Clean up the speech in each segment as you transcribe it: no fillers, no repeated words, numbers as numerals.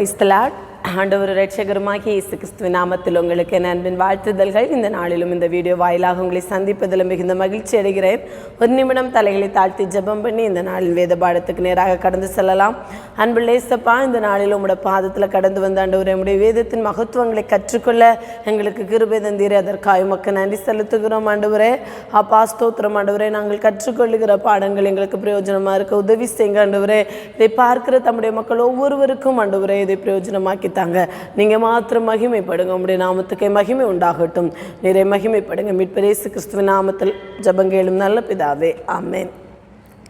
Praise the Lord. ஆண்டவர் இரட்சகருமாகிய இயேசு கிறிஸ்துவின் நாமத்தில் உங்களுக்கு என் அன்பின் வாழ்த்துதல்கள். இந்த நாளிலும் இந்த வீடியோ வாயிலாக உங்களை சந்திப்பதில் மிகுந்த மகிழ்ச்சி அடைகிறேன். ஒரு நிமிடம் தலைகளை தாழ்த்தி ஜெபம் பண்ணி இந்த நாளில் வேத பாடத்துக்கு நேராக கடந்து செல்லலாம். அன்புள்ள இயேசப்பா, இந்த நாளில் உங்களுடைய பாதத்தில் கடந்து வந்த ஆண்டவரே, உம்முடைய வேதத்தின் மகத்துவங்களை கற்றுக்கொள்ள எங்களுக்கு கிருபை தந்தீரே. அதற்காக உமக்கு நன்றி செலுத்துகிறோம் ஆண்டவரே. அப்பா ஸ்தோத்திரம் ஆண்டவரே. நாங்கள் கற்றுக்கொள்ளுகிற பாடங்கள் எங்களுக்கு பிரயோஜனமாக இருக்க உதவி செய்யுங்க ஆண்டவரே. இதை பார்க்கிற தம்முடைய மக்கள் ஒவ்வொருவருக்கும் ஆண்டவரே இதை பிரயோஜனமாக்கி தாங்க. நீங்க மாத்திரம் மகிமைப்படுங்க. உம்முடைய நாமத்துக்கே மகிமை உண்டாகட்டும். நிறைய மகிமைப்படுங்க. மீட்பர் இயேசு கிறிஸ்துவின் நாமத்தில் ஜெபங்கேளும் நல்ல பிதாவே, ஆமென்.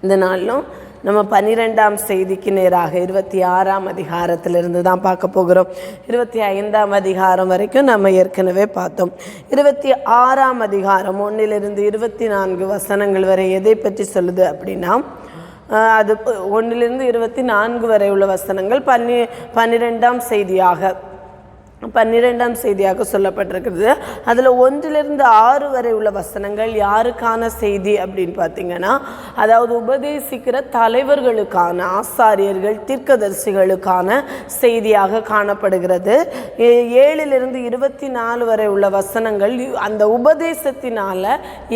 இந்த நாளிலும் நம்ம 12ஆம் செய்திக்கு நேராக 26ஆம் அதிகாரத்திலிருந்து தான் பார்க்க போகிறோம். 25ஆம் அதிகாரம் வரைக்கும் நம்ம ஏற்கனவே பார்த்தோம். 26ஆம் அதிகாரம் 1 to 24 வசனங்கள் வரை எதை பற்றி சொல்லுது அப்படின்னா, அது 1 to 24 வரை உள்ள வசனங்கள் 12ஆம் செய்தியாக சொல்லப்பட்டிருக்கிறது. அதில் 1 to 6 வரை உள்ள வசனங்கள் யாருக்கான செய்தி அப்படின்னு பார்த்தீங்கன்னா, அதாவது உபதேசிக்கிற தலைவர்களுக்கான, ஆசாரியர்கள், தீர்க்கதரிசிகளுக்கான செய்தியாக காணப்படுகிறது. 7 to 24 வரை உள்ள வசனங்கள் அந்த உபதேசத்தினால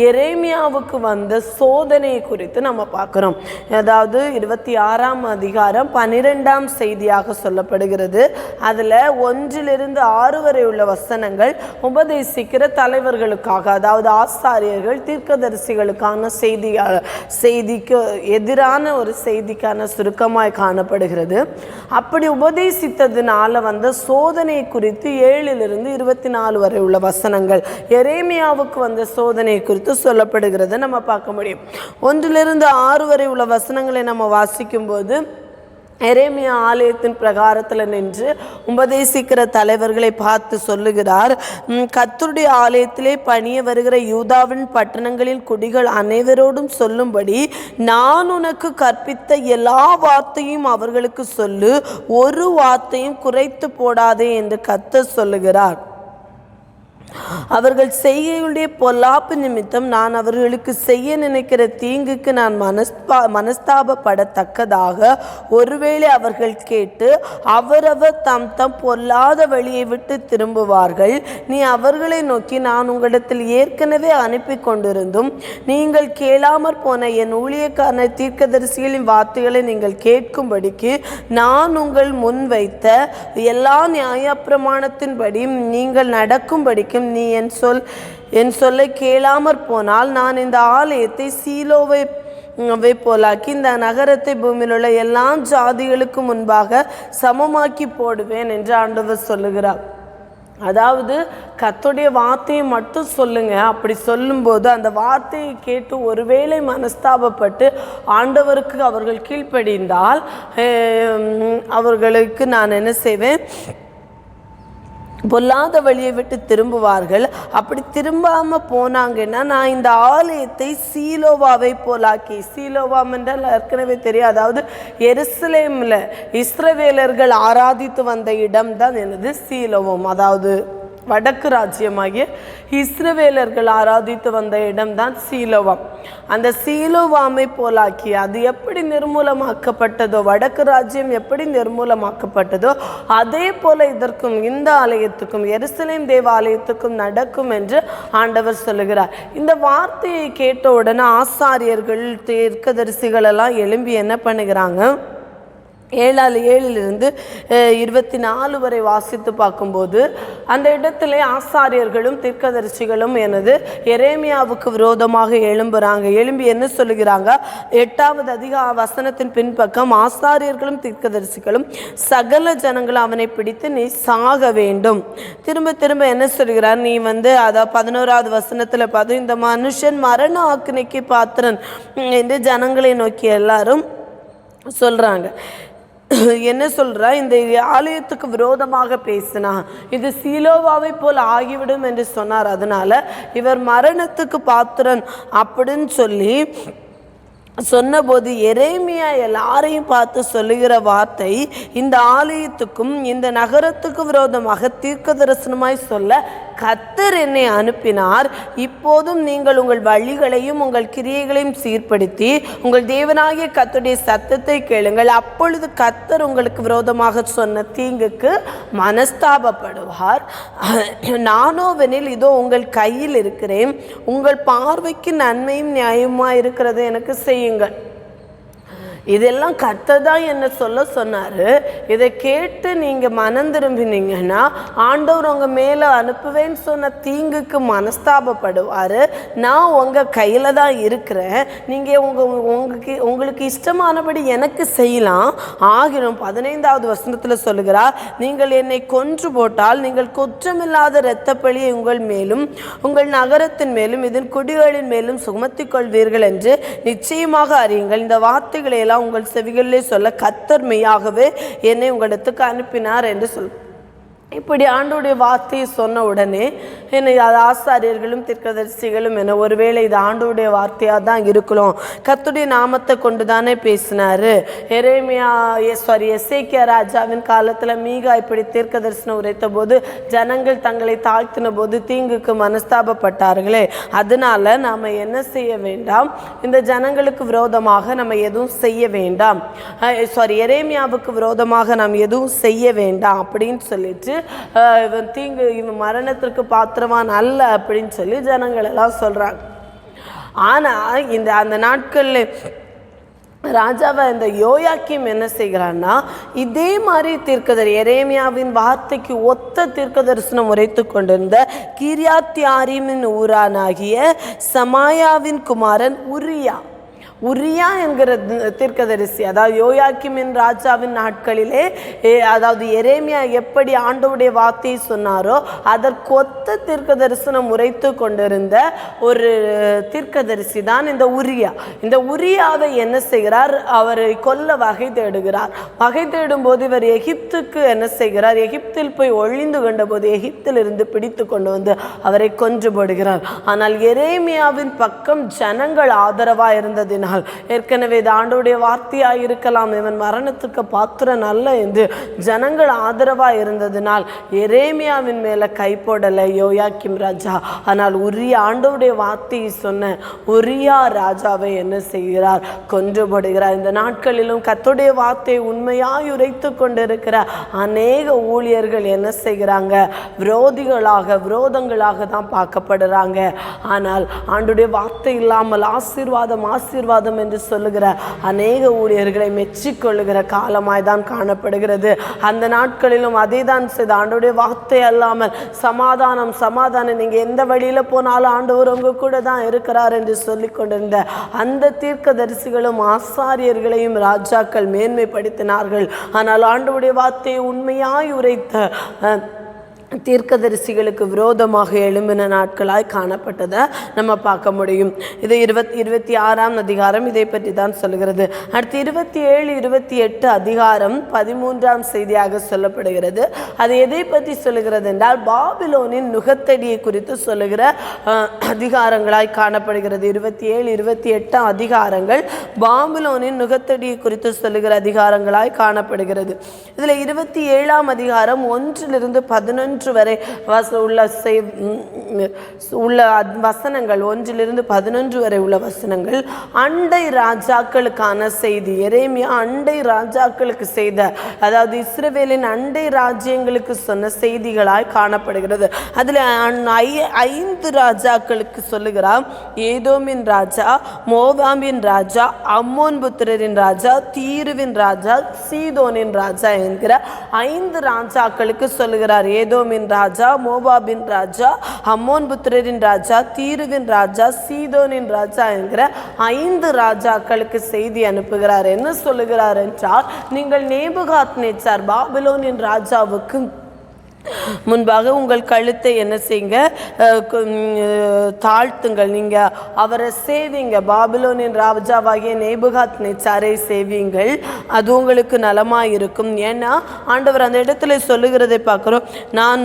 எரேமியாவுக்கு வந்த சோதனையை குறித்து நம்ம பார்க்குறோம். அதாவது 26ஆம் அதிகாரம் 12ஆம் செய்தியாக சொல்லப்படுகிறது. அதில் 1 to 6 வரை உள்ள வசனங்கள் உபதேசிக்கிற தலைவர்களுக்காக, அதாவது ஆசாரியர்கள், தீர்க்கதரிசிகளுக்கான செய்திக்கு எதிரான ஒரு செய்திக்கான சுருக்கமாய் காணப்படுகிறது. அப்படி உபதேசித்ததுனால வந்த சோதனை குறித்து 7 to 24 வரை உள்ள வசனங்கள் எரேமியாவுக்கு வந்த சோதனை குறித்து சொல்லப்படுகிறது நம்ம பார்க்க முடியும். 1 to 6 வரை உள்ள வசனங்களை நம்ம வாசிக்கும் போது, எரேமியா ஆலயத்தின் பிரகாரத்தில் நின்று உபதேசிக்கிற தலைவர்களை பார்த்து சொல்லுகிறார், கர்த்தருடைய ஆலயத்திலே பணிய வருகிற யூதாவின் பட்டணங்களின் குடிகள் அனைவரோடும் சொல்லும்படி நான் உனக்கு கற்பித்த எல்லா வார்த்தையும் அவர்களுக்கு சொல்லு, ஒரு வார்த்தையும் குறைத்து போடாதே என்று கர்த்தர் சொல்லுகிறார். அவர்கள் செய்கையுடைய பொல்லாப்பு நிமித்தம் நான் அவர்களுக்கு செய்ய நினைக்கிற தீங்குக்கு நான் மனஸ்தாபப்படத்தக்கதாக ஒருவேளை அவர்கள் கேட்டு அவரவர் தம் பொல்லாத வழியை விட்டு திரும்புவார்கள். நீ அவர்களை நோக்கி, நான் உங்களிடத்தில் ஏற்கனவே அனுப்பி கொண்டிருந்தும் நீங்கள் கேளாமற் போன என் ஊழியக்கான தீர்க்கதரிசிகளின் வார்த்தைகளை நீங்கள் கேட்கும்படிக்கு நான் உங்கள் முன் வைத்த எல்லா நியாயப்பிரமாணத்தின்படி நீங்கள் நடக்கும்படிக்கு நீ என் சொல்லை கேளாமற் போனால் நான் இந்த ஆலயத்தை சீலோவை போலாக்கி இந்த நகரத்தை பூமியில் உள்ள எல்லா ஜாதிகளுக்கு முன்பாக சமமாக்கி போடுவேன் என்று ஆண்டவர் சொல்லுகிறார். அதாவது கர்த்தருடைய வார்த்தையை மட்டும் சொல்லுங்க. அப்படி சொல்லும்போது அந்த வார்த்தையை கேட்டு ஒருவேளை மனஸ்தாபப்பட்டு ஆண்டவருக்கு அவர்கள் கீழ்ப்படிந்தால் அவர்களுக்கு நான் என்ன செய்வேன், பொல்லாத வழியை விட்டு திரும்புவார்கள். அப்படி திரும்பாம போனாங்கன்னா நான் இந்த ஆலயத்தை சீலோவாவை போலாக்கி, சீலோவாம் என்றால் ஏற்கனவே தெரியும், அதாவது எருசலேம்ல இஸ்ரவேலர்கள் ஆராதித்து வந்த இடம் தான் எனது சீலோவம், அதாவது வடக்கு ராஜ்யமாகிய இஸ்ரவேலர்கள் ஆராதித்து வந்த இடம்தான் சீலோவாம். அந்த சீலோவாமை போலாக்கி அது எப்படி நிர்மூலமாக்கப்பட்டதோ, வடக்கு ராஜ்யம் எப்படி நிர்மூலமாக்கப்பட்டதோ அதே போல இதற்கும், இந்த ஆலயத்துக்கும், எருசலேம் தேவாலயத்துக்கும் நடக்கும் என்று ஆண்டவர் சொல்லுகிறார். இந்த வார்த்தையை கேட்ட உடனே ஆசாரியர்கள், தீர்க்கதரிசிகள் எல்லாம் எழும்பி என்ன பண்ணுகிறாங்க, 7 to 24 வரை வாசித்து பார்க்கும்போது அந்த இடத்துல ஆசாரியர்களும் தீர்க்கதரிசிகளும் எரேமியாவுக்கு விரோதமாக எழும்பி என்ன சொல்லுகிறாங்க, 8வது வசனத்தின் பின்பக்கம், ஆசாரியர்களும் தீர்க்கதரிசிகளும் சகல ஜனங்களும் அவனை பிடித்து நீ சாக வேண்டும். திரும்ப என்ன சொல்கிறார், நீ அதாவது 11வது வசனத்தில் பார்த்து, இந்த மனுஷன் மரண ஆக்கினைக்கு பாத்திரன் என்று ஜனங்களை நோக்கி எல்லாரும் சொல்றாங்க. என்ன சொல்றா, இந்த ஆலயத்துக்கு விரோதமாக பேசினா இது சீலோவாவை போல் ஆகிவிடும் என்று சொன்னார். அதனால இவர் மரணத்துக்கு பாத்திரன் அப்படின்னு சொல்லி சொன்னபோது எரேமியா எல்லாரையும் பார்த்து சொல்லுகிற வார்த்தை, இந்த ஆலயத்துக்கும் இந்த நகரத்துக்கு விரோதமாக தீர்க்க தரிசனமாய் சொல்ல கர்த்தர் என்னை அனுப்பினார். இப்போதும் நீங்கள் உங்கள் வழிகளையும் உங்கள் கிரியைகளையும் சீர்படுத்தி உங்கள் தேவனாகிய கர்த்தருடைய சத்தத்தை கேளுங்கள். அப்பொழுது கர்த்தர் உங்களுக்கு விரோதமாக சொன்ன தீங்குக்கு மனஸ்தாபப்படுவார். நானோவெனில் இதோ உங்கள் கையில் இருக்கிறேன், உங்கள் பார்வைக்கு நன்மையும் நியாயமாக இருக்கிறது எனக்கு செய்யுங்கள். இதெல்லாம் கர்த்தர் தான் என்ன சொல்ல சொன்னார். இதை கேட்டு நீங்கள் மனம் திரும்பினீங்கன்னா ஆண்டவர் உங்கள் மேலே அனுப்புவேன்னு சொன்ன தீங்குக்கு மனஸ்தாபப்படுவார். நான் உங்கள் கையில் தான் இருக்கிறேன், நீங்கள் உங்களுக்கு இஷ்டமானபடி எனக்கு செய்யலாம். ஆகிரும் 15வது வசனத்தில் சொல்லுகிறார், நீங்கள் என்னை கொன்று போட்டால் நீங்கள் குற்றமில்லாத இரத்தப்பழியை உங்கள் மேலும் உங்கள் நகரத்தின் மேலும் இதன் குடிகளின் மேலும் சுமத்திக் கொள்வீர்கள் என்று நிச்சயமாக அறியுங்கள். இந்த வார்த்தைகளை எல்லாம் உங்கள் செவிகளிலே சொல்ல கர்த்தர் மெய்யாகவே என்னை உங்களிடத்துக்கு அனுப்பினார் என்று சொல். இப்படி ஆண்டோடைய வார்த்தையை சொன்ன உடனே என்னை ஆசாரியர்களும் தீர்க்கதரிசிகளும் என்ன, ஒருவேளை இது ஆண்டோடைய வார்த்தையாக தான் இருக்கணும், கர்த்தருடைய நாமத்தை கொண்டு தானே பேசினார். எசேக்கியா ராஜாவின் காலத்தில் மீகா இப்படி தீர்க்க தரிசனம் உரைத்த போது ஜனங்கள் தங்களை தாழ்த்தின போது தீங்குக்கு மனஸ்தாபப்பட்டார்களே, அதனால நாம் என்ன செய்ய வேண்டாம், இந்த ஜனங்களுக்கு விரோதமாக நம்ம எதுவும் செய்ய வேண்டாம், எரேமியாவுக்கு விரோதமாக நாம் எதுவும் செய்ய வேண்டாம் அப்படின்னு சொல்லிட்டு இவன் தீங்கு இவன் மரணத்திற்கு பாத்திரவான் அல்ல அப்படின்னு சொல்லி ஜனங்கள் எல்லாம் சொல்றாங்க. ஆனா அந்த நாட்கள்ல ராஜாவை இந்த யோயாக்கீம் என்ன செய்கிறான்னா, இதே மாதிரி தீர்க்கதர் எரேமியாவின் வார்த்தைக்கு ஒத்த தீர்க்க தரிசனம் உரைத்து கொண்டிருந்த கிரியாத்யாரீமின் ஊரானாகிய சமாயாவின் குமாரன் உரியா என்கிற தீர்க்கதரிசி, அதாவது யோயாக்கீமின் ராஜாவின் நாட்களிலே, அதாவது எரேமியா எப்படி ஆண்டவருடைய வார்த்தையை சொன்னாரோ அதற்கொத்த தீர்க்க தரிசனம் உரைத்து கொண்டிருந்த ஒரு தீர்க்கதரிசி தான் இந்த உரியா. இந்த உரியாவை என்ன செய்கிறார், அவரை கொல்ல வகை தேடுகிறார். வகை தேடும் போது இவர் எகிப்துக்கு என்ன செய்கிறார், எகிப்தில் போய் ஒழிந்து கொண்ட போது எகிப்தில் இருந்து பிடித்து கொண்டு வந்து அவரை கொன்று போடுகிறார். ஆனால் எரேமியாவின் பக்கம் ஜனங்கள் ஆதரவாக இருந்ததினால், ஏற்கனவே இது ஆண்டவருடைய வார்த்தையாக இருக்கலாம், இவன் மரணத்துக்கு பாத்திரன் அல்ல என்று ஜனங்கள் ஆதரவாக இருந்ததினால் எரேமியாவின் மேலே கை போடலை யோயாக்கீம் ராஜா. ஆனால் உரியா, ஆண்டவருடைய வார்த்தையை சொன்ன உரியா ராஜாவை என்ன செய்கிறார், கொன்று போடுகிறார். இந்த நாட்களிலும் கர்த்தருடைய வார்த்தையை உண்மையாய் உரைத்து கொண்டிருக்கிற அநேக ஊழியர்கள் என்ன செய்கிறாங்க, விரோதங்களாக தான் பார்க்கப்படுறாங்க. ஆனால் ஆண்டவருடைய வார்த்தை இல்லாமல் ஆசீர்வாதம் என்று சொல்லுகிற அநேக ஊழியர்களை மெச்சிக்கொள்ளுகிற காலமாய் தான் காணப்படுகிறது. அந்த நாட்களிலும் அதே தான் செய்த, ஆண்டவருடைய வார்த்தை அல்லாமல் சமாதானம் நீங்க எந்த வழியில போனாலும் ஆண்டவர் உங்க கூட தான் இருக்கிறார் என்று சொல்லி கொண்டிருந்த அந்த தீர்க்கதரிசிகளும் ஆசாரியர்களையும் ராஜாக்கள் மேன்மைப்படுத்தினார்கள். ஆனால் ஆண்டவருடைய வார்த்தையை உண்மையாய் உரைத்த தீர்க்கதரிசிகளுக்கு விரோதமாக எழும்பின நாட்களாய் காணப்பட்டதை நம்ம பார்க்க முடியும். இது 26ஆம் அதிகாரம் இதை பற்றி தான் சொல்கிறது. அடுத்து 27, 28 அதிகாரம் 13ஆம் செய்தியாக சொல்லப்படுகிறது. அது எதை பற்றி சொல்லுகிறது என்றால் பாபிலோனின் நுகத்தடியை குறித்து சொல்லுகிற அதிகாரங்களாய் காணப்படுகிறது. 27, 28 அதிகாரங்கள் பாபிலோனின் நுகத்தடியை குறித்து சொல்லுகிற அதிகாரங்களாய் காணப்படுகிறது. இதில் 27ஆம் அதிகாரம் 1 to 11 வரை உள்ள வசனங்கள், 1 to 11 வரை உள்ள வசனங்கள் அண்டை ராஜாக்களுக்கான செய்தி. எரேமியா அண்டை ராஜாக்களுக்கு செய்த, அதாவது இஸ்ரவேலின் அண்டை ராஜ்யங்களுக்கு சொன்ன செய்திகளாய் காணப்படுகிறது. அதில் 5 ராஜாக்களுக்கு சொல்லுகிறார். ஏதோமின் ராஜா, மோவாபின் ராஜா, அம்மோன் புத்திரரின் ராஜா, தீருவின் ராஜா, சீதோனின் ராஜா என்கிற 5 ராஜாக்களுக்கு சொல்லுகிறார். ஏதோமின் ராஜா, மோவாபின் ராஜா, அம்மோன் புத்திரரின் ராஜா, தீருவின் ராஜா, சீதோனின் ராஜா என்கிற 5 ராஜாக்களுக்கு செய்தி அனுப்புகிறார். என்ன சொல்லுகிறார் என்றால், நீங்கள் நேபுகாத்நேச்சார் பாபிலோனின் ராஜாவுக்கு முன்பாக உங்கள் கழுத்தை என்ன செய்யுங்க, தாழ்த்துங்கள். நீங்கள் அவரை சேவிங்க. பாபிலோனின் ராஜாவாகிய நேபுகாத் நேச்சாரை சேவிங்கள், அது உங்களுக்கு நலமாக இருக்கும். ஏன்னா ஆண்டவர் அந்த இடத்துல சொல்லுகிறதை பார்க்குறோம். நான்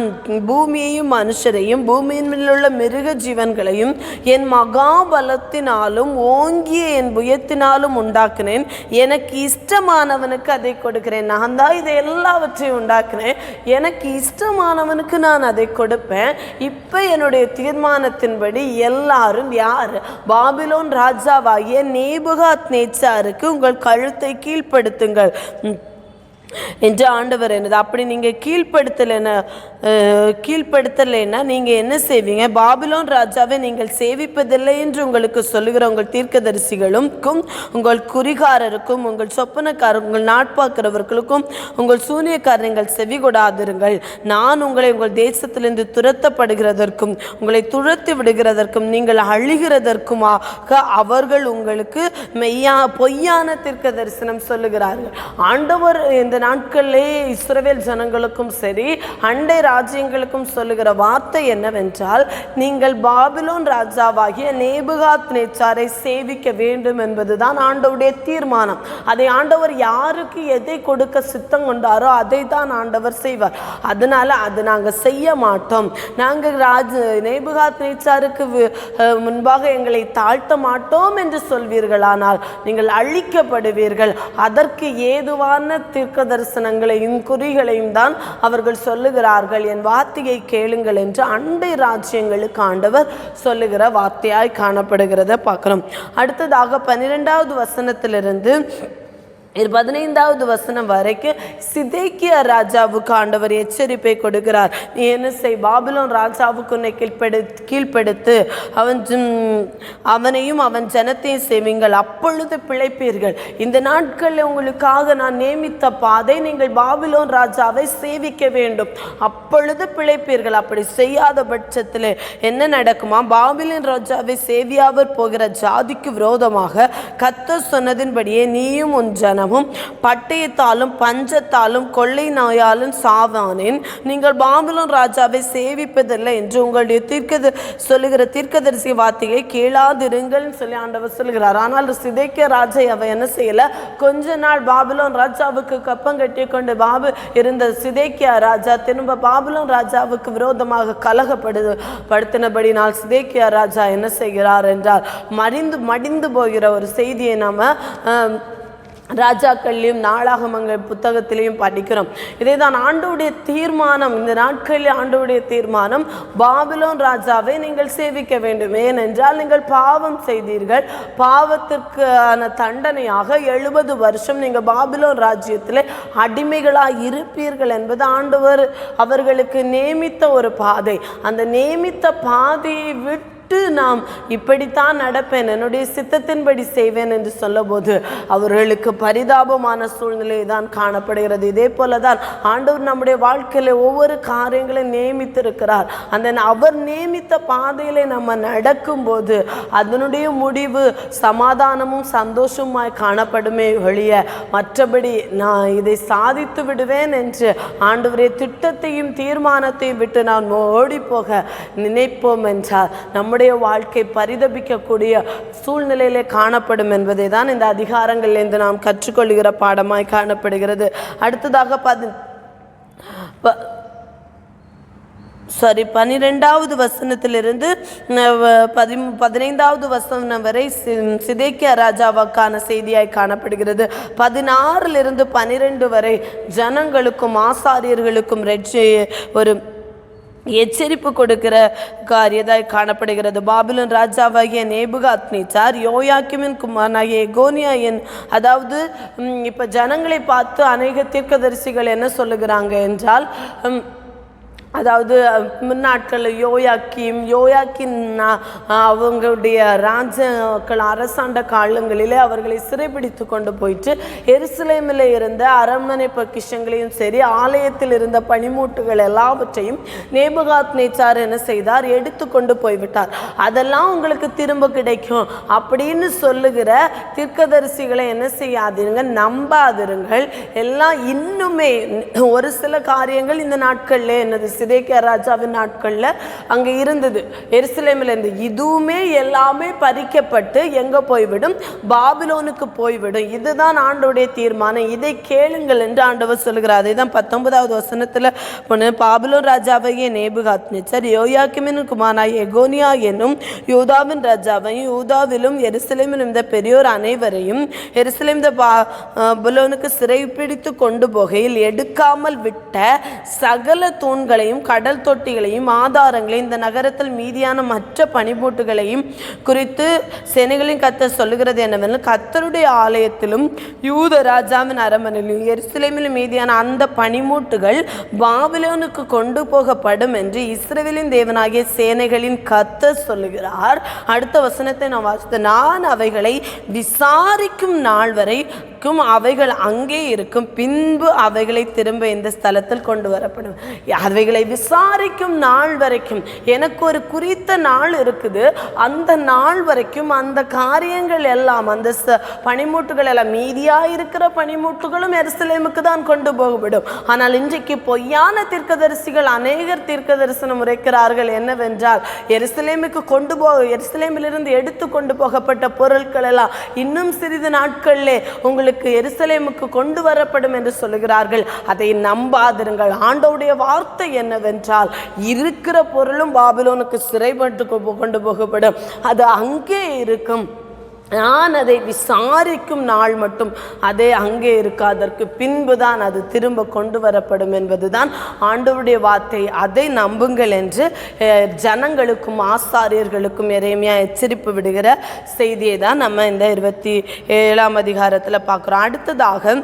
பூமியையும் மனுஷரையும் பூமியின் உள்ள மிருக ஜீவன்களையும் என் மகாபலத்தினாலும் ஓங்கிய என் புயத்தினாலும் உண்டாக்குனேன். எனக்கு இஷ்டமானவனுக்கு அதை கொடுக்கிறேன். நான் தான் இதை எல்லாவற்றையும் உண்டாக்குனேன். எனக்கு இஷ்டமானவனுக்கு நான் அதை கொடுப்பேன். இப்போ என்னுடைய தீர்மானத்தின்படி எல்லாரும் யார்? பாபிலோன் ராஜாவாகிய நேபுகாத் நேச்சாருக்கு உங்கள் கழுத்தை கீழ்ப்படுத்துங்கள் என்று ஆண்டவர் என்னது. அப்படி நீங்கள் கீழ்ப்படுத்தலைன்னா நீங்கள் என்ன செய்வீங்க? பாபிலோன் ராஜாவை நீங்கள் சேவிப்பதில்லை என்று உங்களுக்கு சொல்லுகிற உங்கள் தீர்க்கதரிசிகளுக்கும் உங்கள் குறிகாரருக்கும் உங்கள் சொப்பனக்காரர் உங்கள் நாட்பாக்கிறவர்களுக்கும் உங்கள் சூனியக்காரர் நீங்கள் செவி கொடாதிருங்கள். நான் உங்களை உங்கள் தேசத்திலிருந்து துரத்தப்படுகிறதற்கும் உங்களை துரத்தி விடுகிறதற்கும் நீங்கள் அழிகிறதற்குமாக அவர்கள் உங்களுக்கு பொய்யான தீர்க்க தரிசனம் சொல்லுகிறார்கள். ஆண்டவர் இந்த நாட்களிலே இஸ்ரவேல் ஜனங்களுக்கும் சரி அண்டை ராஜ்யங்களுக்கும் சொல்லுகிற வார்த்தை என்னவென்றால், நீங்கள் பாபிலோன் ராஜாவாகிய நேபுகாத் நேச்சாரை சேவிக்க வேண்டும் என்பதுதான் ஆண்டவருடைய தீர்மானம். அதை ஆண்டவர் யாருக்கு எதை கொடுக்க சித்தம் கொண்டாரோ அதை தான் ஆண்டவர் செய்வார். அதனால அது நாங்கள் செய்ய மாட்டோம். நாங்கள் நேபுகாத் நேச்சாருக்கு முன்பாக எங்களை தாழ்த்த மாட்டோம் என்று சொல்வீர்களானால் நீங்கள் அழிக்கப்படுவீர்கள். அதற்கு ஏதுவான தீர்க்க தரிசனங்களையும் குறிகளையும் தான் அவர்கள் சொல்லுகிறார்கள். என் வார்த்தையை கேளுங்கள் என்று அண்டை ராஜ்யங்களுக்கு ஆண்டவர் சொல்லுகிற வார்த்தையாய் காணப்படுகிறத பார்க்கிறோம். அடுத்ததாக 12வது வசனத்திலிருந்து 15வது வசனம் வரைக்கும் சிதேக்கியா ராஜாவுக்கு ஆண்டவர் எச்சரிப்பை கொடுக்கிறார். நீ என்ன செய்? பாபிலோன் ராஜாவுக்கு உன்னை கீழ்ப்படுத்து, அவனையும் அவன் ஜனத்தையும் செய்வீங்கள், அப்பொழுது பிழைப்பீர்கள். இந்த நாட்களில் உங்களுக்காக நான் நியமித்த பாதை, நீங்கள் பாபிலோன் ராஜாவை சேவிக்க வேண்டும், அப்பொழுது பிழைப்பீர்கள். அப்படி செய்யாத பட்சத்தில் என்ன நடக்குமா? பாபிலோன் ராஜாவை சேவியாவர் போகிற ஜாதிக்கு விரோதமாக கர்த்தர் சொன்னதின்படியே நீயும் உன் ஜனம் பட்டயத்தாலும் பஞ்சத்தாலும் கொள்ளை நோயாலும் சாவானேன். நீங்கள் பாபிலோன் ராஜாவை சேவிப்பதில்லை என்று உங்களுடைய சொல்லுகிற தீர்க்கதரிசி வார்த்தையை கேளாதிருங்கள் சொல்லி ஆண்டவர் சொல்கிறார். ஆனால் சிதேக்கியா ராஜா அவ என்ன செய்யல? கொஞ்ச நாள் பாபிலோன் ராஜாவுக்கு கப்பம் கட்டி கொண்டு இருந்த சிதேக்கியா ராஜா திரும்ப பாபிலோன் ராஜாவுக்கு விரோதமாக கலகப்படுத்தினபடி நாள் சிதேக்கியா ராஜா என்ன செய்கிறார் என்றால் மடிந்து போகிற ஒரு செய்தியை நாம ராஜாக்கள்லையும் நாளாகமங்கள் புத்தகத்திலையும் படிக்கிறோம். இதை தான் ஆண்டவருடைய தீர்மானம். இந்த நாட்களில் ஆண்டவருடைய தீர்மானம், பாபிலோன் ராஜாவை நீங்கள் சேவிக்க வேண்டும். ஏனென்றால் நீங்கள் பாவம் செய்தீர்கள். பாவத்திற்கான தண்டனையாக 70 வருஷம் நீங்கள் பாபிலோன் ராஜ்யத்தில் அடிமைகளாக இருப்பீர்கள் என்பது ஆண்டவர் அவர்களுக்கு நியமித்த ஒரு பாதை. அந்த நியமித்த பாதையை விட்டு நாம் இப்படித்தான் நடப்பேன், என்னுடைய சித்தத்தின்படி செய்வேன் என்று சொல்லும்போது அவர்களுக்கு பரிதாபமான சூழ்நிலை தான் காணப்படுகிறது. இதே போல தான் ஆண்டவர் நம்முடைய வாழ்க்கையில் ஒவ்வொரு காரியங்களையும் நியமித்திருக்கிறார். அந்த அவர் நியமித்த பாதையில நம்ம நடக்கும்போது அதனுடைய முடிவு சமாதானமும் சந்தோஷமாய் காணப்படுமே ஒழிய மற்றபடி நான் இதை சாதித்து விடுவேன் என்று ஆண்டவருடைய திட்டத்தையும் தீர்மானத்தையும் விட்டு நான் ஓடி போக நினைப்போம் என்றால் நம்முடைய வாழ்க்கை பரிதபிக்கக்கூடிய சூழ்நிலையிலே காணப்படும் என்பதை தான் இந்த அதிகாரங்களிலிருந்து நாம் கற்றுக்கொள்கிற பாடமாய் காணப்படுகிறது. அடுத்ததாக 12வது வசனத்திலிருந்து 15வது வசனம் வரை சிதேக்கியா ராஜாவுக்கான செய்தியாய் காணப்படுகிறது. 16லிருந்து 12 வரை ஜனங்களுக்கும் ஆசாரியர்களுக்கும் ஒரு எச்சரிப்பு கொடுக்கிற காரியதாய் காணப்படுகிறது. பாபிலோன் ராஜாவாகிய நேபுகாத் நேச்சார் யோயாக்கிமின் குமாரனாகிய எகோனியா அதாவது இப்போ ஜனங்களை பார்த்து அநேக தீர்க்கதரிசிகள் என்ன சொல்லுகிறாங்க என்றால், அதாவது முன்னாட்களில் யோயாக்கின் அவங்களுடைய ராஜாக்கள் அரசாண்ட காலங்களிலே அவர்களை சிறைப்பிடித்து கொண்டு போயிட்டு எருசலேமில் இருந்த அரண்மனை பொக்கிஷங்களையும் சரி ஆலயத்தில் இருந்த பனிமூட்டுகள் எல்லாவற்றையும் நேபுகாத்நேச்சார் என்ன செய்தார், எடுத்து கொண்டு போய்விட்டார். அதெல்லாம் உங்களுக்கு திரும்ப கிடைக்கும் அப்படின்னு சொல்லுகிற தீர்க்கதரிசிகளை என்ன செய்யாதீங்க, நம்பாதிருங்கள். எல்லாம் இன்னுமே ஒரு சில காரியங்கள் இந்த நாட்கள்ல என்னது சிதேக்கியா ராஜாவின் நாட்கள்ல அங்க இருந்தது, எருசலேமில் இருந்து. இதுவுமே எல்லாமே பறிக்கப்பட்டு எங்க போய்விடும், பாபிலோனுக்கு போய்விடும். இதுதான் ஆண்டவருடைய தீர்மானம், இதை கேளுங்கள் என்று ஆண்டவர் சொல்கிறார். அதுதான் 19வது வசனத்துல பாபிலோன் ராஜாவையே நேபுகாத்நேச்சர் யோயாக்கிமின் குமாரனாகிய எகோனியா என்னும் யூதாவின் ராஜாவையும் யூதாவிலும் எருசலேமிலும் இந்த பெரியோர் அனைவரையும் எருசலேம் பாபிலோனுக்கு சிறைப்பிடித்து கொண்டு போகையில் எடுக்காமல் விட்ட சகல தூண்களையும் கடல் தொட்டிகளையும் ஆதாரங்களையும் இந்த நகரத்தில் மீதியான மற்ற பனிமூட்டுகளையும் குறித்து சேனைகளின் கர்த்தர் சொல்லுகிறது என்னவென்றால், கர்த்தருடைய ஆலயத்திலும் யூத ராஜாவின் அரண்மனையிலும் எருசலேமிலும் மீதியான அந்த பனிமூட்டுகள் பாபிலோனுக்கு கொண்டு போகப்படும் என்று இஸ்ரவேலின் தேவனாகிய சேனைகளின் கர்த்தர் சொல்லுகிறார். அடுத்த வசனத்தை நான் வாசித்தேன். நான் அவைகளை விசாரிக்கும் நாள் வரைக்கும் அவைகள் அங்கே இருக்கும், பின்பு அவைகளை திரும்ப இந்த ஸ்தலத்தில் கொண்டு வரப்படும். அவைகளை விசாரிக்கும் நாள் வரைக்கும் எனக்கு ஒரு குறித்த நாள் இருக்குது. அந்த நாள் வரைக்கும் அந்த காரியங்கள் எல்லாம், அந்த பனிமூட்டுகள் எல்லாம், மீதியா இருக்கிற பனிமூட்டுகளும் எருசலேமுக்கு தான் கொண்டு போகப்படும். ஆனால் இன்றைக்கு பொய்யான தீர்க்கதரிசிகள் அநேகர் தீர்க்க தரிசனம் உரைக்கிறார்கள். என்னவென்றால், எருசலேமிலிருந்து எடுத்து கொண்டு போகப்பட்ட பொருட்கள் எல்லாம் இன்னும் சிறிது நாட்களிலே உங்களுக்கு எருசலேமுக்கு கொண்டு வரப்படும் என்று சொல்லுகிறார்கள். அதை நம்பாதிருங்கள். ஆண்டவருடைய வார்த்தை என்னவென்றால், இருக்கிற பொருளும் பாபிலோனுக்கு சிறைப்பட்டு கொண்டு போகப்படும், அது அங்கே இருக்கும். நான் அதை விசாரிக்கும் நாள் மட்டும் அதே அங்கே இருக்காதற்கு பின்புதான் அது திரும்ப கொண்டு வரப்படும் என்பதுதான் ஆண்டவருடைய வார்த்தை. அதை நம்புங்கள் என்று ஜனங்களுக்கும் ஆசாரியர்களுக்கும் எரேமியா எச்சரிப்பு விடுகிற செய்தியை தான் நம்ம இந்த 27ஆம் அதிகாரத்தில் பார்க்குறோம். அடுத்ததாக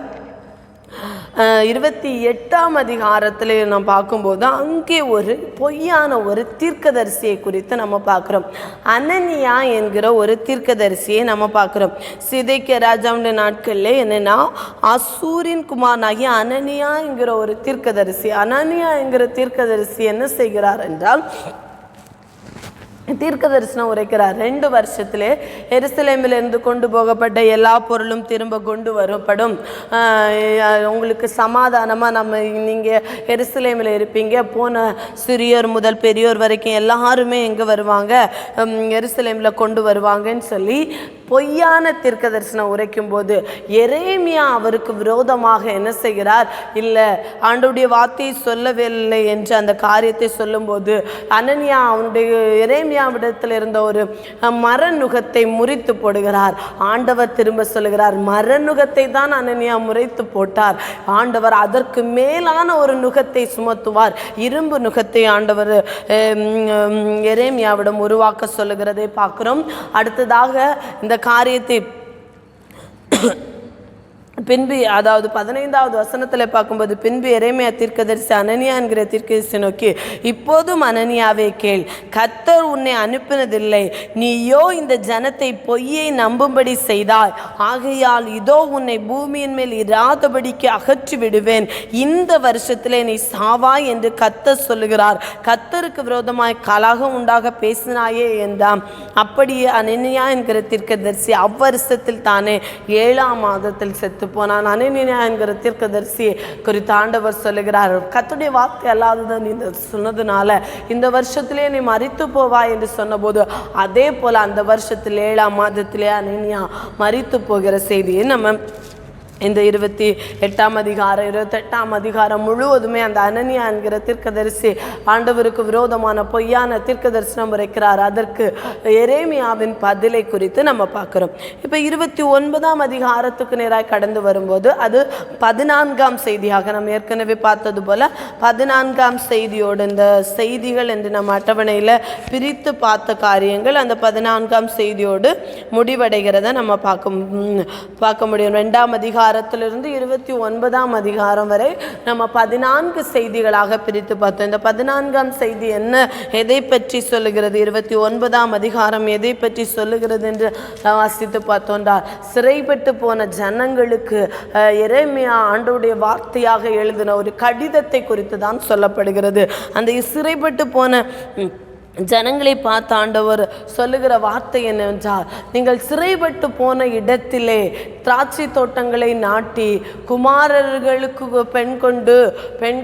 28ஆம் அதிகாரத்தில் நாம் பார்க்கும்போது அங்கே ஒரு பொய்யான ஒரு தீர்க்கதரிசியை குறித்து நம்ம பார்க்குறோம். அனனியா என்கிற ஒரு தீர்க்கதரிசியை நம்ம பார்க்குறோம். சிதேக்கியா ராஜாவுடைய நாட்களில் என்னென்னா, அசூரின் குமாரனாகிய அனனியா என்கிற ஒரு தீர்க்கதரிசி. அனனியா என்கிற தீர்க்கதரிசி என்ன செய்கிறார் என்றால், தீர்க்க தரிசனம் உரைக்கிறார். 2 வருஷத்திலே எருசலேமிலிருந்து கொண்டு போகப்பட்ட எல்லா பொருளும் திரும்ப கொண்டு வரப்படும். உங்களுக்கு சமாதானமாக நீங்கள் எருசலேமில் இருப்பீங்க. போன சிறியோர் முதல் பெரியோர் வரைக்கும் எல்லாருமே எங்கே வருவாங்க, எருசலேமில் கொண்டு வருவாங்கன்னு சொல்லி பொய்யான தீர்க்க தரிசனம் உரைக்கும் போது எரேமியா அவருக்கு விரோதமாக என்ன செய்கிறார், இல்லை ஆண்டவருடைய வார்த்தையை சொல்லவில்லை என்று அந்த காரியத்தை சொல்லும்போது அனனியா அவனுடைய எரேமியாவிடத்தில் இருந்த ஒரு மரநுகத்தை முறித்து போடுகிறார். ஆண்டவர் திரும்ப சொல்லுகிறார், மரநுகத்தை தான் அனனியா முறித்து போட்டார், ஆண்டவர் அதற்கு மேலான ஒரு நுகத்தை சுமத்துவார். இரும்பு நுகத்தை ஆண்டவர் எரேமியாவிடம் உருவாக்க சொல்லுகிறதை பார்க்கிறோம். அடுத்ததாக இந்த காரியத்தை பின்பு, அதாவது 15வது வசனத்தில் பார்க்கும்போது, பின்பு எரேமியா தீர்க்கதரிசி அனனியா என்கிற தீர்க்கதரிசி நோக்கி, இப்போதும் அனனியாவே கேள், கர்த்தர் உன்னை அனுப்பினதில்லை, நீயோ இந்த ஜனத்தை பொய்யை நம்பும்படி செய்தாய், ஆகையால் இதோ உன்னை பூமியின் மேல் இராதபடிக்கு அகற்றி விடுவேன், இந்த வருஷத்திலே நீ சாவாய் என்று கர்த்தர் சொல்லுகிறார். கர்த்தருக்கு விரோதமாய் கலகம் உண்டாக பேசினாயே என்றாம். அப்படியே அனனியா என்கிற தீர்க்கதரிசி அவ்வருஷத்தில் தானே 7ஆம் மாதத்தில் செத்து போனான். அனனியா என்கிற தீர்க்கதரிசி குறித்து ஆண்டவர் சொல்லுகிறார், கர்த்தருடைய வார்த்தை அல்லாததான் இந்த சொன்னதுனால இந்த வருஷத்திலே நீ மரித்து போவாய் என்று சொன்னபோது, அதே போல அந்த வருஷத்தில் 7ஆம் மாதத்திலே அனனியா மரித்து போகிற செய்தியை நம்ம இந்த 28ஆம் அதிகாரம் 28ஆம் அதிகாரம் முழுவதுமே அந்த அனனியா என்கிற தீர்க்கதரிசி ஆண்டவருக்கு விரோதமான பொய்யான தீர்க்க தரிசனம் உரைக்கிறார். அதற்கு எரேமியாவின் பதிலை குறித்து நம்ம பார்க்குறோம். இப்போ 29ஆம் அதிகாரத்துக்கு நேராக கடந்து வரும்போது அது 14ஆம் செய்தியாக நம்ம ஏற்கனவே பார்த்தது போல் 14ஆம் செய்தியோடு இந்த செய்திகள் என்று நம்ம அட்டவணையில் பிரித்து பார்த்த காரியங்கள் அந்த 14ஆம் செய்தியோடு முடிவடைகிறத நம்ம பார்க்க முடியும். 2ஆம் அதிகாரம் அதிகாரத்திலிருந்து 29ஆம் அதிகாரம் வரை நம்ம 14 செய்திகளாக பிரித்து பார்த்தோம். இந்த 14ஆம் செய்தி என்ன, எதை பற்றி சொல்லுகிறது, 29ஆம் அதிகாரம் எதை பற்றி சொல்லுகிறது என்று வாசித்து பார்த்தோன்றால், சிறைப்பட்டு போன ஜனங்களுக்கு எரேமியா ஆண்டவருடைய வார்த்தையாக எழுதின ஒரு கடிதத்தை குறித்து தான் சொல்லப்படுகிறது. அந்த சிறைப்பட்டு போன ஜனங்களை பார்த்து ஆண்டவர் சொல்லுகிற வார்த்தை என்னவென்றால், நீங்கள் சிறைப்பட்டு போன இடத்திலே திராட்சை தோட்டங்களை நாட்டி குமாரர்களுக்கு பெண்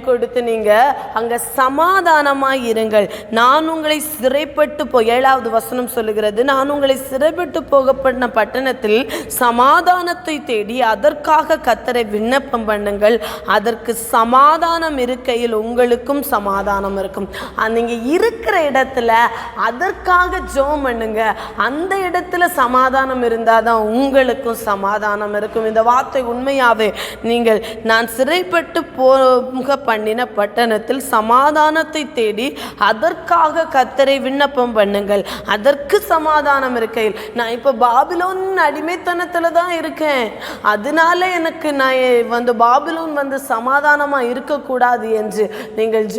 கொடுத்து நீங்கள் அங்கே சமாதானமாய் இருங்கள். நான் உங்களை சிறைப்பட்டு 7வது வசனம் சொல்லுகிறது, நான் உங்களை சிறைப்பட்டு போகப்பட்ட பட்டணத்தில் சமாதானத்தை தேடி அதற்காக கர்த்தரை விண்ணப்பம் பண்ணுங்கள். அதற்கு சமாதானம் இருக்கையில் உங்களுக்கும் சமாதானம் இருக்கும். நீங்கள் இருக்கிற இடத்துல அதற்காக ஜெபம் பண்ணுங்க. அந்த இடத்துல சமாதானம் இருந்தாதான் உங்களுக்கும் சமாதானம் இருக்கும். இந்த வார்த்தை உண்மையாவே நீங்கள் நான் சிறைப்பட்டு போக பண்ணின பட்டணத்தில் சமாதானத்தை தேடி அதற்காக கர்த்தரை விண்ணப்பம் பண்ணுங்கள். அதற்கு சமாதானம் இருக்கையில், நான் இப்போ பாபிலோன் அடிமைத்தனத்துல தான் இருக்கேன், அதனால எனக்கு நான் பாபிலோன் சமாதானமாக இருக்கக்கூடாது என்று நீங்கள்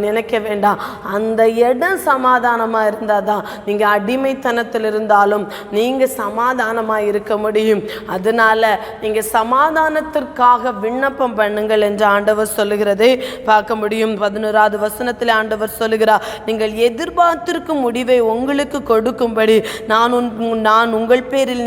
நினைக்க வேண்டாம். அந்த இடம் சமாதானமாக இருந்தால் தான் நீங்கள் அடிமைத்தனத்தில் இருந்தாலும் நீங்கள் சமாதானமாக இருக்க முடியும். அதனால நீங்கள் சமாதானத்திற்காக விண்ணப்பம் பண்ணுங்கள் என்று ஆண்டவர் சொல்லுகிறதை பார்க்க முடியும். 11வது வசனத்தில் ஆண்டவர் சொல்லுகிறார், நீங்கள் எதிர்பார்த்திருக்கும் முடிவை உங்களுக்கு கொடுக்கும்படி நான் உங்கள் பேரில்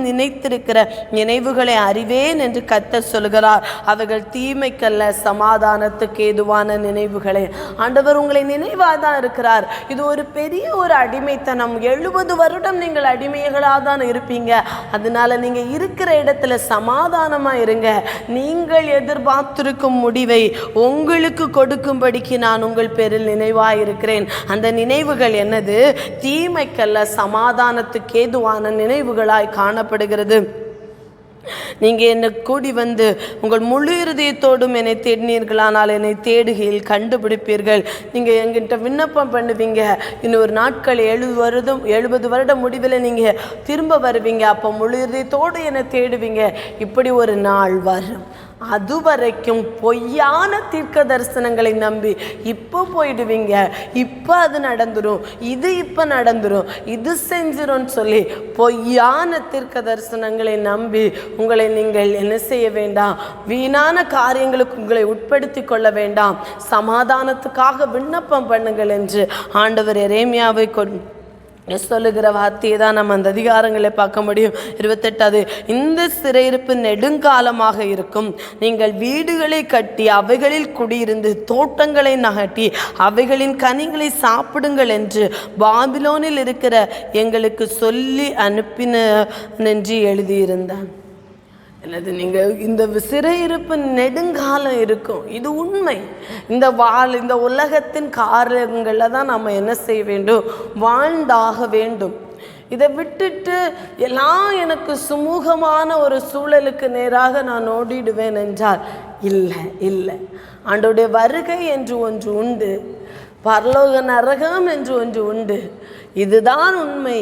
நினைத்திருக்கிற நினைவுகளை அறிவேன் என்று கர்த்தர் சொல்லுகிறார். அவைகள் தீமைக்கல்ல, சமாதானத்துக்கு ஏதுவான நினைவுகளே. ஆண்டவர் உங்களை நினைவாக தான் இருக்கிறார். இது ஒரு பெரிய ஒரு அடிமைத்தனம். 70 வருடம் நீங்கள் அடிமைகளாக தான் இருப்பீங்க. அதனால நீங்க இருக்கிற இடத்துல சமாதானமா இருங்க. நீங்கள் எதிர்பார்த்திருக்கும் முடிவை உங்களுக்கு கொடுக்கும்படிக்கு நான் உங்கள் பேரில் நினைவாக இருக்கிறேன். அந்த நினைவுகள் என்னது? தீமைக்கல்ல, சமாதானத்துக்கு ஏதுவான நினைவுகளாய் காணப்படுகிறது. நீங்கள் என்னை கூடி உங்கள் முழு இருதயத்தோடும் என்னை தேடினீர்களானால் என்னை தேடுகையில் கண்டுபிடிப்பீர்கள். நீங்கள் என்கிட்ட விண்ணப்பம் பண்ணுவீங்க. இன்னொரு நாட்கள் 70 வருடம் முடிவில் நீங்கள் திரும்ப வருவீங்க. அப்போ முழு இருதயத்தோடு என்னை தேடுவீங்க. இப்படி ஒரு நாள் வரும். அதுவரைக்கும் பொய்யான தீர்க்க தரிசனங்களை நம்பி இப்போ போயிடுவீங்க. இப்போ அது நடந்துடும், இது இப்போ நடந்துடும், இது செஞ்சிடும் சொல்லி பொய்யான தீர்க்க தரிசனங்களை நம்பி உங்களை நீங்கள் என்ன செய்ய வேண்டாம், வீணான காரியங்களுக்கு உங்களை உட்படுத்தி கொள்ள வேண்டாம். சமாதானத்துக்காக விண்ணப்பம் பண்ணுங்கள் என்று ஆண்டவர் எரேமியாவை சொல்லுகிற வார்த்தையை தான் நம்ம அந்த அதிகாரங்களை பார்க்க முடியும். 28 இந்த சிறையிருப்பு நெடுங்காலமாக இருக்கும். நீங்கள் வீடுகளை கட்டி அவைகளில் குடியிருந்து தோட்டங்களை நகட்டி அவைகளின் கனிகளை சாப்பிடுங்கள் என்று பாபிலோனில் இருக்கிற எங்களுக்கு சொல்லி அனுப்பின என்று எழுதியிருந்தான். அல்லது நீங்கள் இந்த சிறையிருப்பு நெடுங்காலம் இருக்கும். இது உண்மை. இந்த உலகத்தின் காரியங்களில் தான் நம்ம என்ன செய்ய வேண்டும், வாழ்ந்தாக வேண்டும். இதை விட்டுட்டு எல்லாம் எனக்கு சுமூகமான ஒரு சூழலுக்கு நேராக நான் ஓடிடுவேன் என்றால் இல்லை. ஆண்டவருடைய வருகை என்று ஒன்று உண்டு, பரலோக நரகம் என்று ஒன்று உண்டு. இதுதான் உண்மை,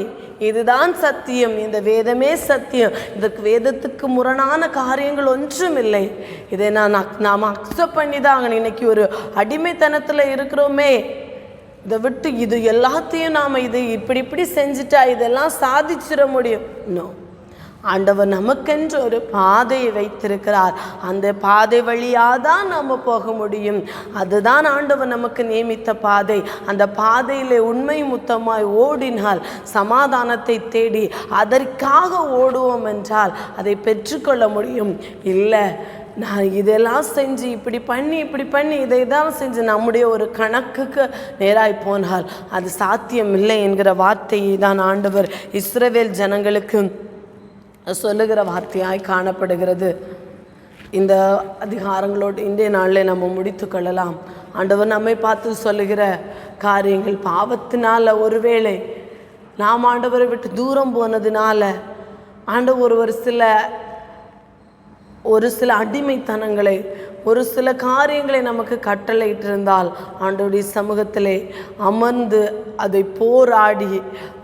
இதுதான் சத்தியம். இந்த வேதமே சத்தியம். இதற்கு வேதத்துக்கு முரணான காரியங்கள் ஒன்றும் இல்லை. இதை நாம் அக்செப்ட் பண்ணி தான் இன்னைக்கு ஒரு அடிமைத்தனத்தில் இருக்கிறோமே, இதை விட்டு இது எல்லாத்தையும் நாம் இது இப்படி செஞ்சுட்டா இதெல்லாம் சாதிச்சிட முடியும். இன்னும் ஆண்டவர் நமக்கென்று ஒரு பாதையை வைத்திருக்கிறார். அந்த பாதை வழியாக தான் நம்ம போக முடியும். அதுதான் ஆண்டவர் நமக்கு நியமித்த பாதை. அந்த பாதையில் உண்மை முத்தமாய் ஓடினால், சமாதானத்தை தேடி அதற்காக ஓடுவோம் என்றால் அதை பெற்றுக்கொள்ள முடியும். இல்லை, நான் இதெல்லாம் செஞ்சு இப்படி பண்ணி இதை தான் செஞ்சு நம்முடைய ஒரு கணக்குக்கு நேராய் போனால் அது சாத்தியம் இல்லை என்கிற வார்த்தையை தான் ஆண்டவர் இஸ்ரவேல் ஜனங்களுக்கு சொல்லுகிற வார்த்தையாய் காணப்படுகிறது. இந்த அதிகாரங்களோடு இன்றைய நாளில் நம்ம முடித்து கொள்ளலாம். ஆண்டவர் நம்மை பார்த்து சொல்லுகிற காரியங்கள், பாவத்தினால ஒருவேளை நாம் ஆண்டவரை விட்டு தூரம் போனதுனால ஆண்டவர் ஒரு சில அடிமைத்தனங்களை ஒரு சில காரியங்களை நமக்கு கட்டளையிட்டிருந்தால் ஆண்டவருடைய சமூகத்திலே அமர்ந்து அதை போராடி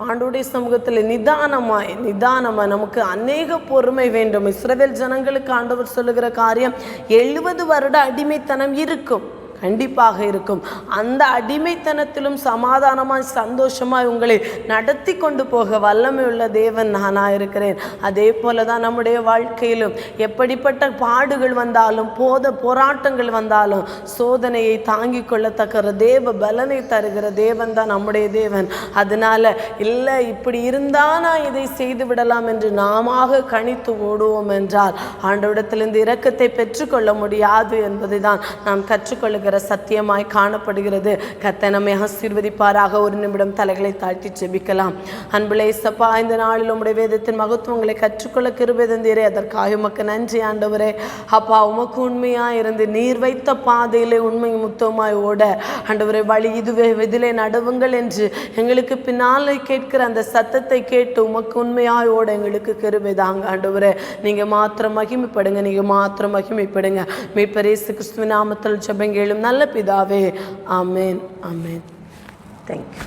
ஆண்டவருடைய சமூகத்தில் நிதானமாய் நமக்கு அநேக பொறுமை வேண்டும். இஸ்ரவேல் ஜனங்களுக்கு ஆண்டவர் சொல்லுகிற காரியம் 70 வருட அடிமைத்தனம் இருக்கும், கண்டிப்பாக இருக்கும். அந்த அடிமைத்தனத்திலும் சமாதானமாய் சந்தோஷமாய் உங்களை நடத்தி கொண்டு போக வல்லமை உள்ள தேவன் நானாக இருக்கிறேன். அதே போல தான் நம்முடைய வாழ்க்கையிலும் எப்படிப்பட்ட பாடுகள் வந்தாலும் போராட்டங்கள் வந்தாலும் சோதனையை தாங்கி கொள்ளத்தக்க தேவ பலனை தருகிற தேவன் தான் நம்முடைய தேவன். அதனால இல்லை இப்படி இருந்தால் நான் இதை செய்து விடலாம் என்று நாம கணித்து ஓடுவோம் என்றால் ஆண்டவரிடத்திலிருந்து இரக்கத்தை பெற்றுக்கொள்ள முடியாது என்பதை தான் நாம் கற்றுக்கொள்ளுகிற சத்தியமாய் காணப்படுகிறது. கர்த்தர் நம்மை ஆசீர்வதிப்பாராக. ஒரு நிமிடம் தலைகளை தாழ்த்தி ஜெபிக்கலாம். அன்புள்ள இயேசப்பா, இந்த நாளில் உம்முடைய வேதத்தின் மகத்துவங்களை கற்றுக்கொள்ள கிருபை தந்தீரே, அதற்காக உமக்கு நன்றி ஆண்டவரே. அப்பா, உமக்கு உண்மையாக இருந்து நீர் வைத்த பாதையிலே உண்மை முத்தமாய் ஓட ஆண்டவரே, வழி இதுவே இதிலே நடுவுங்கள் என்று எங்களுக்கு பின்னாலே கேட்கிற அந்த சத்தத்தை கேட்டு உமக்கு உண்மையாய் ஓட எங்களுக்கு கிருபை தாங்க ஆண்டவரே. நீங்கள் மாத்திரம் மகிமைப்படுங்க, நீங்கள் மாத்திரம் மகிமைப்படுங்க. மீட்பர் இயேசு கிறிஸ்துவின் நாமத்தில் ஜெபங்கேளும் நல்ல பிதாவே. ஆமென், ஆமென். தேங்க்யூ.